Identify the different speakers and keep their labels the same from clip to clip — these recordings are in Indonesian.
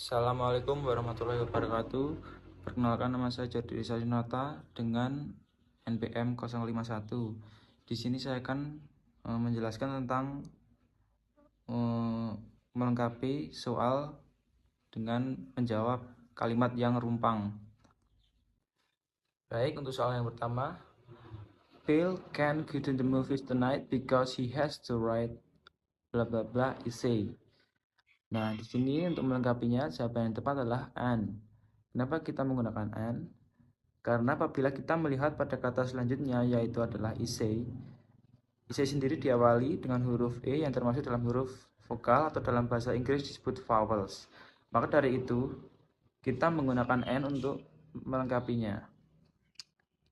Speaker 1: Assalamualaikum warahmatullahi wabarakatuh. Perkenalkan, nama saya Jordi Rizalynata dengan NPM 051. Di sini saya akan menjelaskan tentang melengkapi soal dengan menjawab kalimat yang rumpang. Baik, untuk soal yang pertama, Bill can't go to the movies tonight because he has to write bla bla bla essay. Nah, di sini untuk melengkapinya jawaban yang tepat adalah an. Kenapa kita menggunakan an? Karena apabila kita melihat pada kata selanjutnya, yaitu adalah essay, essay sendiri diawali dengan huruf E yang termasuk dalam huruf vokal atau dalam bahasa Inggris disebut vowels. Maka dari itu, kita menggunakan N untuk melengkapinya.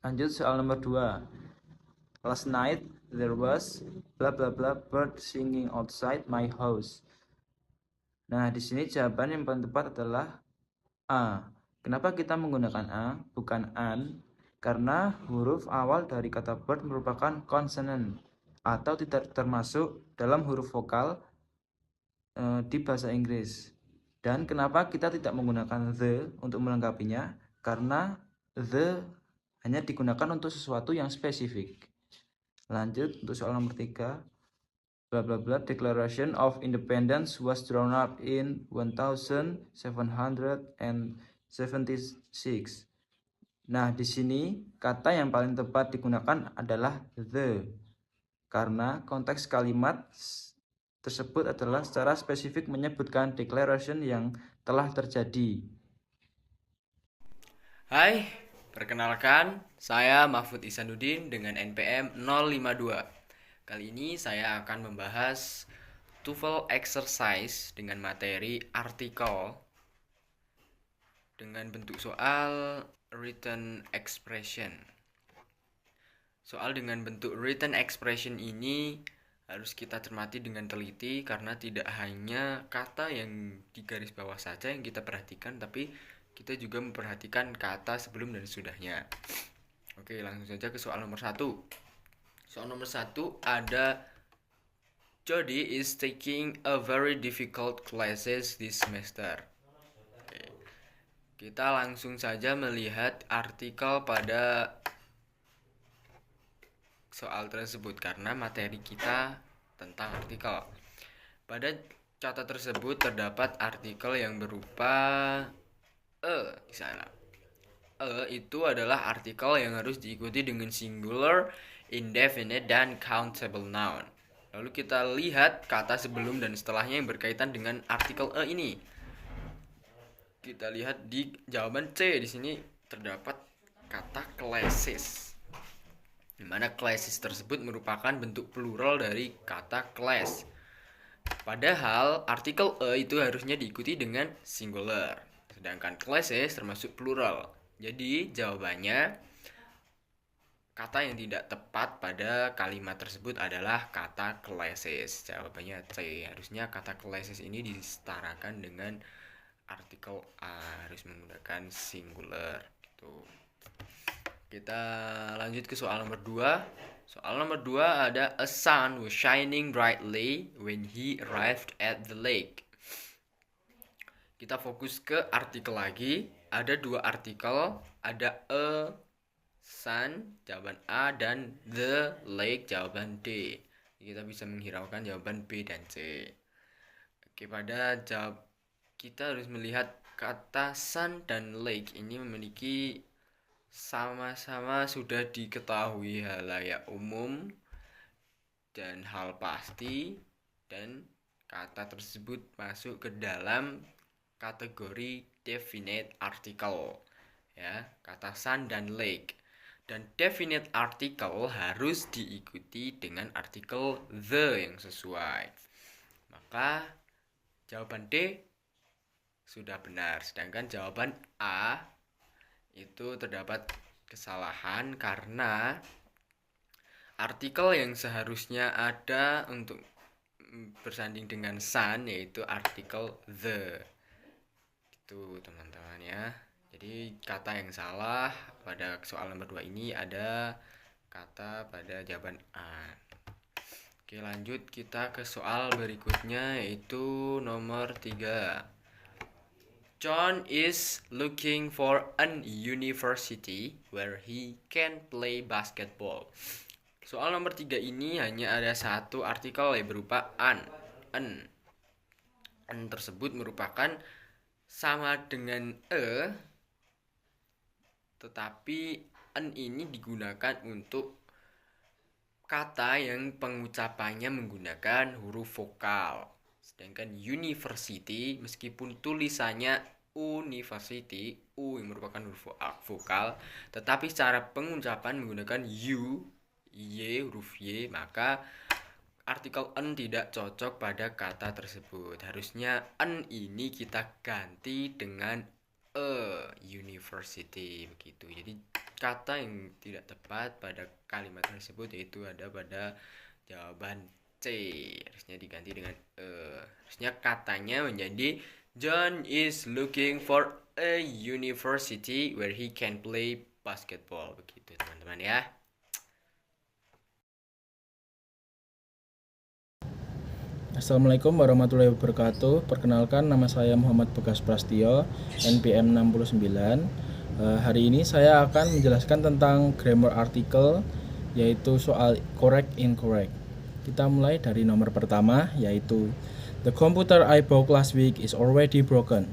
Speaker 1: Lanjut soal nomor 2. Last night there was bla bla bla bird singing outside my house. Nah, di sini jawaban yang paling tepat adalah A. Kenapa kita menggunakan A, bukan an? Karena huruf awal dari kata bird merupakan konsonan atau tidak termasuk dalam huruf vokal di bahasa Inggris. Dan kenapa kita tidak menggunakan the untuk melengkapinya? Karena the hanya digunakan untuk sesuatu yang spesifik. Lanjut untuk soal nomor 3. Bla bla bla, Declaration of Independence was drawn up in 1776. Nah, di sini kata yang paling tepat digunakan adalah the, karena konteks kalimat tersebut adalah secara spesifik menyebutkan declaration yang telah terjadi.
Speaker 2: Hai, perkenalkan, saya Mahfud Isanuddin dengan NPM 052. Kali ini saya akan membahas TOEFL exercise dengan materi artikel dengan bentuk soal written expression. Soal dengan bentuk written expression ini harus kita cermati dengan teliti karena tidak hanya kata yang di garis bawah saja yang kita perhatikan, tapi kita juga memperhatikan kata sebelum dan sudahnya. Oke, langsung saja ke soal nomor 1. Soal nomor 1 ada Jody is taking a very difficult classes this semester. Oke. Kita langsung saja melihat artikel pada soal tersebut karena materi kita tentang artikel. Pada kata tersebut terdapat artikel yang berupa di sana. Itu adalah artikel yang harus diikuti dengan singular, indefinite, dan countable noun. Lalu kita lihat kata sebelum dan setelahnya yang berkaitan dengan artikel ini. Kita lihat di jawaban C, di sini terdapat kata classes, di mana classes tersebut merupakan bentuk plural dari kata class. Padahal artikel itu harusnya diikuti dengan singular, sedangkan classes termasuk plural. Jadi jawabannya kata yang tidak tepat pada kalimat tersebut adalah kata classes. Jawabannya C. Harusnya kata classes ini disetarakan dengan artikel A, harus menggunakan singular gitu. Kita lanjut ke soal nomor 2. Soal nomor 2 ada a sun was shining brightly when he arrived at the lake. Kita fokus ke artikel lagi. Ada dua artikel, ada a sun jawaban A dan the lake jawaban D. Kita bisa menghiraukan jawaban B dan C. Oke, pada jawab kita harus melihat kata sun dan lake ini memiliki sama-sama sudah diketahui halayak umum dan hal pasti, dan kata tersebut masuk ke dalam kategori definite article, ya, kata sun dan lake. Dan definite article harus diikuti dengan artikel the yang sesuai. Maka jawaban D sudah benar, sedangkan jawaban A itu terdapat kesalahan karena artikel yang seharusnya ada untuk bersanding dengan sun yaitu artikel the. Itu teman-teman ya. Jadi kata yang salah pada soal nomor 2 ini ada kata pada jawaban A. Oke, lanjut kita ke soal berikutnya yaitu nomor 3. John is looking for an university where he can play basketball. Soal nomor 3 ini hanya ada satu artikel yang berupa an. An tersebut merupakan sama dengan tetapi an ini digunakan untuk kata yang pengucapannya menggunakan huruf vokal. Sedangkan university meskipun tulisannya university, u yang merupakan huruf vokal, tetapi secara pengucapan menggunakan huruf y, maka artikel an tidak cocok pada kata tersebut. Harusnya an ini kita ganti dengan university begitu. Jadi kata yang tidak tepat pada kalimat tersebut yaitu ada pada jawaban C. Harusnya diganti dengan harusnya katanya menjadi John is looking for a university where he can play basketball begitu teman-teman ya.
Speaker 3: Assalamualaikum warahmatullahi wabarakatuh. Perkenalkan, nama saya Muhammad Begas Prastio, NPM 69. Hari ini saya akan menjelaskan tentang grammar article, yaitu soal correct incorrect. Kita mulai dari nomor pertama, yaitu the computer I bought last week is already broken.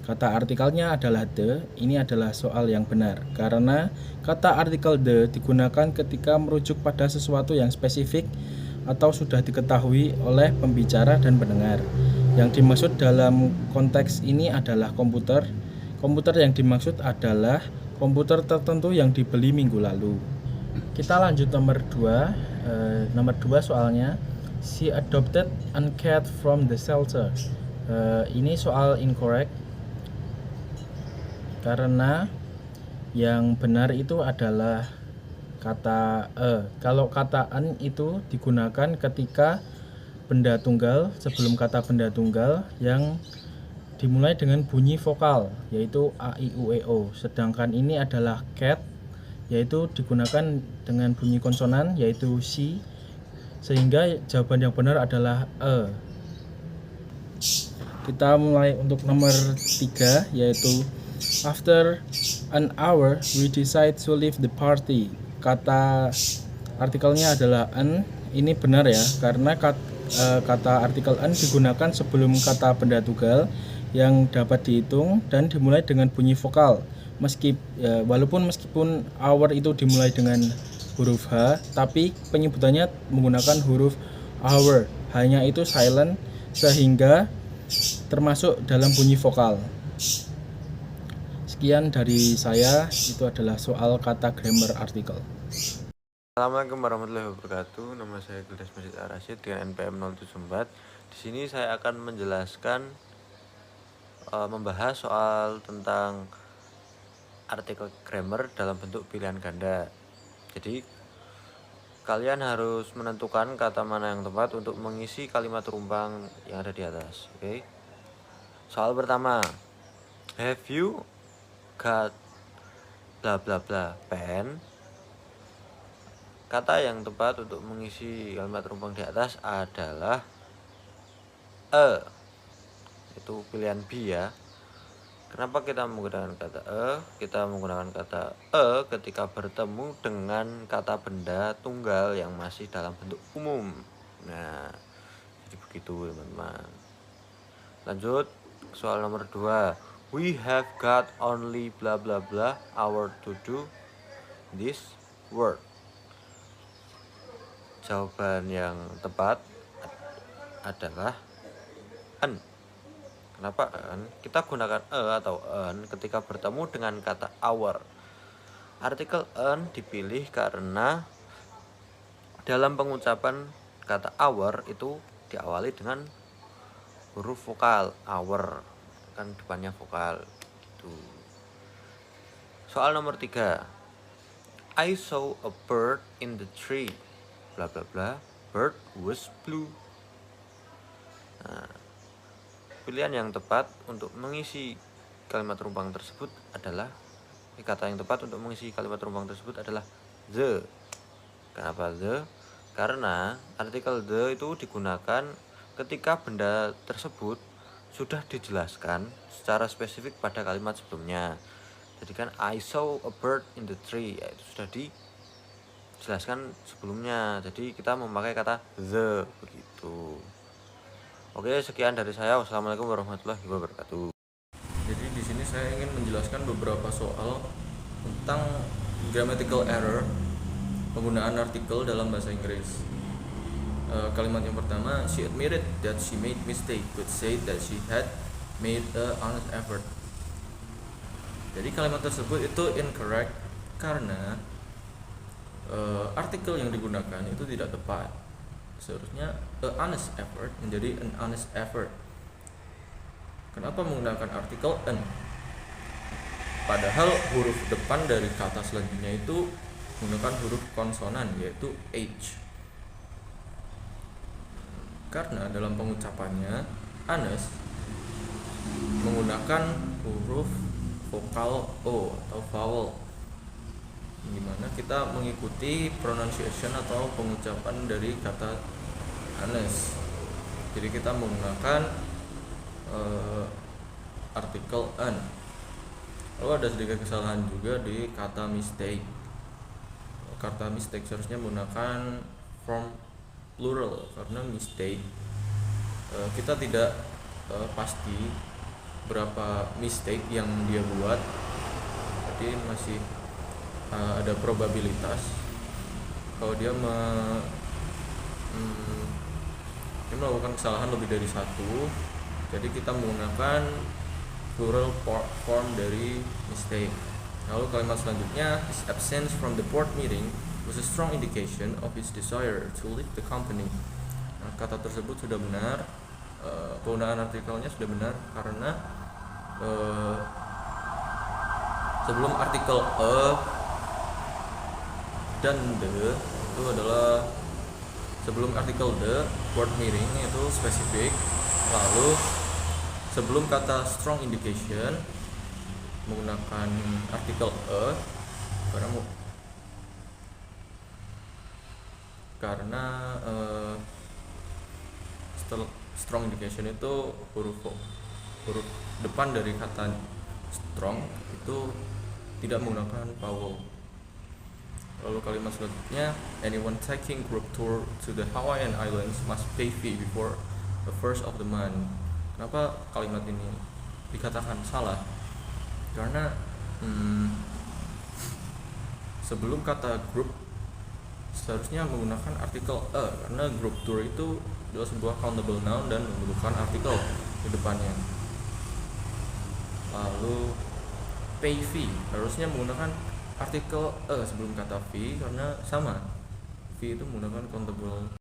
Speaker 3: Kata artikelnya adalah the. Ini adalah soal yang benar karena kata artikel the digunakan ketika merujuk pada sesuatu yang spesifik atau sudah diketahui oleh pembicara dan pendengar. Yang dimaksud dalam konteks ini adalah komputer. Komputer yang dimaksud adalah komputer tertentu yang dibeli minggu lalu. Kita lanjut nomor 2. Nomor 2 soalnya, she adopted a cat from the shelter. Ini soal incorrect karena yang benar itu adalah kata kalau kata an itu digunakan ketika benda tunggal sebelum kata benda tunggal yang dimulai dengan bunyi vokal yaitu a i u e o, sedangkan ini adalah cat yaitu digunakan dengan bunyi konsonan yaitu c, sehingga jawaban yang benar adalah Kita mulai untuk nomor 3, yaitu after an hour we decide to leave the party. Kata artikelnya adalah an. Ini benar ya, karena kata artikel an digunakan sebelum kata benda tunggal yang dapat dihitung dan dimulai dengan bunyi vokal. Meskipun hour itu dimulai dengan huruf H, tapi penyebutannya menggunakan huruf hour. Hanya itu silent sehingga termasuk dalam bunyi vokal. Sekian dari saya, itu adalah soal kata grammar artikel.
Speaker 4: Assalamualaikum warahmatullahi wabarakatuh. Nama saya Gildas Masjid Ar-Rasyid dengan NPM 074. Di sini saya akan menjelaskan membahas soal tentang artikel grammar dalam bentuk pilihan ganda. Jadi kalian harus menentukan kata mana yang tepat untuk mengisi kalimat rumpang yang ada di atas. Oke. Soal pertama, have you got bla bla bla pen? Kata yang tepat untuk mengisi kalimat rumpang di atas adalah itu pilihan B ya. Kenapa kita menggunakan kata Kita menggunakan kata ketika bertemu dengan kata benda tunggal yang masih dalam bentuk umum. Nah, jadi begitu teman-teman. Lanjut, soal nomor 2. We have got only bla bla bla hour to do this work. Jawaban yang tepat adalah an. Kenapa an? Kita gunakan atau an ketika bertemu dengan kata hour. Artikel an dipilih karena dalam pengucapan kata hour itu diawali dengan huruf vokal hour, kan depannya vokal gitu. Soal nomor 3. I saw a bird in the tree. Bla bla bla, bird was blue. Nah, pilihan yang tepat untuk mengisi kalimat rumpang tersebut adalah kata yang tepat untuk mengisi kalimat rumpang tersebut adalah the. Kenapa the? Karena artikel the itu digunakan ketika benda tersebut sudah dijelaskan secara spesifik pada kalimat sebelumnya. Jadi kan I saw a bird in the tree, ya, itu sudah dijelaskan sebelumnya. Jadi kita memakai kata the begitu. Oke, sekian dari saya. Wassalamualaikum warahmatullahi wabarakatuh.
Speaker 3: Jadi di sini saya ingin menjelaskan beberapa soal tentang grammatical error penggunaan artikel dalam bahasa Inggris. Kalimat yang pertama, she admitted that she made mistake but said that she had made a honest effort. Jadi kalimat tersebut itu incorrect karena artikel yang digunakan itu tidak tepat. Seharusnya a honest effort menjadi an honest effort. Kenapa menggunakan artikel an? Padahal huruf depan dari kata selanjutnya itu menggunakan huruf konsonan, yaitu H. Karena dalam pengucapannya honest menggunakan huruf vokal O atau vowel, dimana kita mengikuti pronunciation atau pengucapan dari kata honest. Jadi kita menggunakan artikel an. Lalu ada sedikit kesalahan juga di kata mistake. Kata mistake seharusnya menggunakan form plural karena mistake kita tidak pasti berapa mistake yang dia buat, jadi masih ada probabilitas kalau dia melakukan kesalahan lebih dari satu. Jadi kita menggunakan plural form dari mistake. Lalu kalimat selanjutnya, his absence from the board meeting was a strong indication of his desire to leave the company. Nah, kata tersebut sudah benar, penggunaan artikelnya sudah benar karena sebelum artikel a dan the itu adalah sebelum artikel the board meeting itu spesifik. Lalu sebelum kata strong indication menggunakan artikel a karena strong indication itu huruf depan dari kata strong itu tidak menggunakan vowel. Lalu kalimat selanjutnya, anyone taking group tour to the Hawaiian Islands must pay fee before the first of the month. Kenapa kalimat ini dikatakan salah? Karena sebelum kata group seharusnya menggunakan artikel a, karena group tour itu adalah sebuah countable noun dan membutuhkan artikel di depannya. Lalu pay fee harusnya menggunakan artikel a sebelum kata fee karena sama, fee itu menggunakan countable